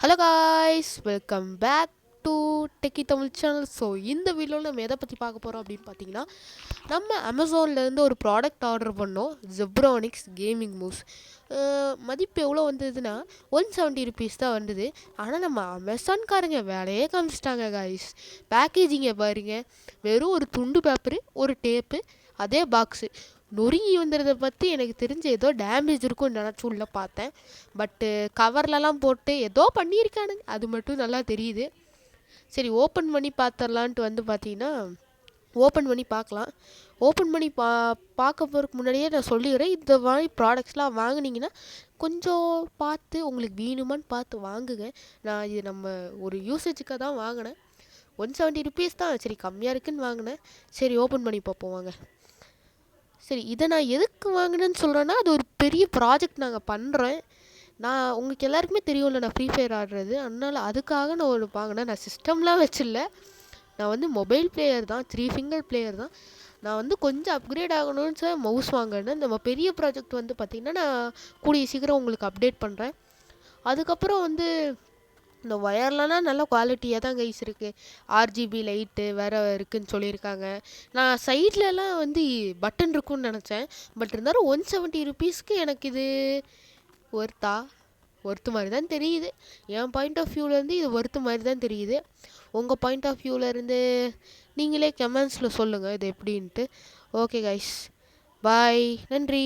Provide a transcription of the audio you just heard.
Hello guys, welcome back to techie Tamil channel. So இந்த வீடியோவில் நம்ம எதை பற்றி பார்க்க போகிறோம் அப்படின்னு பார்த்தீங்கன்னா, நம்ம அமேசான்லேருந்து ஒரு ப்ராடக்ட் ஆர்டர் பண்ணோம். Zebronics gaming moves. மதிப்பு எவ்வளோ வந்ததுன்னா ₹170 தான் வந்தது. ஆனால் நம்ம அமேசான்காரங்க வேலையே காமிச்சிட்டாங்க காய்ஸ். பேக்கேஜிங்கை பாருங்க, வெறும் ஒரு துண்டு பேப்பரு, ஒரு டேப்பு, அதே பாக்ஸு. நொறுங்கி வந்துடுறத பற்றி எனக்கு தெரிஞ்ச ஏதோ டேமேஜ் இருக்கும்னு நினச்சி உள்ளே பார்த்தேன். பட்டு கவர்லலாம் போட்டு ஏதோ பண்ணியிருக்கானுங்க, அது மட்டும் நல்லா தெரியுது. சரி, ஓப்பன் பண்ணி பார்த்துடலான்ட்டு வந்து பார்த்தீங்கன்னா ஓப்பன் பண்ணி பார்க்கலாம். ஓப்பன் பண்ணி பார்க்க போகிறதுக்கு முன்னாடியே நான் சொல்லிடுறேன், இந்த மாதிரி ப்ராடக்ட்ஸ்லாம் வாங்கினீங்கன்னா கொஞ்சம் பார்த்து உங்களுக்கு வேணுமான்னு பார்த்து வாங்குங்க. நான் இது நம்ம ஒரு யூசேஜுக்காக தான் வாங்கினேன். ₹170 தான். சரி, கம்மியாக இருக்குதுன்னு வாங்கினேன். சரி, ஓப்பன் பண்ணி பார்ப்போம் வாங்க. சரி, இதை நான் எதுக்கு வாங்கினேன்னு சொல்கிறேன்னா, அது ஒரு பெரிய ப்ராஜெக்ட் நாங்கள் பண்ணுறேன். நான் உங்களுக்கு எல்லாருக்குமே தெரியும்ல, நான் ஃப்ரீ ஃபயர் ஆடுறது. அதனால் அதுக்காக நான் ஒன்று வாங்கினேன். நான் சிஸ்டம்லாம் வச்சில்ல, நான் வந்து மொபைல் பிளேயர் தான், 3 ஃபிங்கர் பிளேயர் தான். நான் வந்து கொஞ்சம் அப்கிரேட் ஆகணும்னு சார் மவுஸ் வாங்கினேன். நம்ம பெரிய ப்ராஜெக்ட் வந்து பார்த்திங்கன்னா நான் கூடிய சீக்கிரம் உங்களுக்கு அப்டேட் பண்ணுறேன். அதுக்கப்புறம் வந்து இந்த ஒயர்லலாம் நல்ல குவாலிட்டியாக தான் கைஸ் இருக்குது. RGB லைட்டு வேறு இருக்குதுன்னு சொல்லியிருக்காங்க. நான் சைட்லலாம் வந்து பட்டன் இருக்குன்னு நினச்சேன். பட் இருந்தாலும் ₹170 எனக்கு இது ஒர்த்து மாதிரி தான் தெரியுது. என் பாயிண்ட் ஆஃப் வியூவிலேருந்து இது ஒர்த்து மாதிரி தான் தெரியுது. உங்கள் பாயிண்ட் ஆஃப் வியூவிலேருந்து நீங்களே கமெண்ட்ஸில் சொல்லுங்கள் இது எப்படின்ட்டு. ஓகே கைஸ், பாய், நன்றி.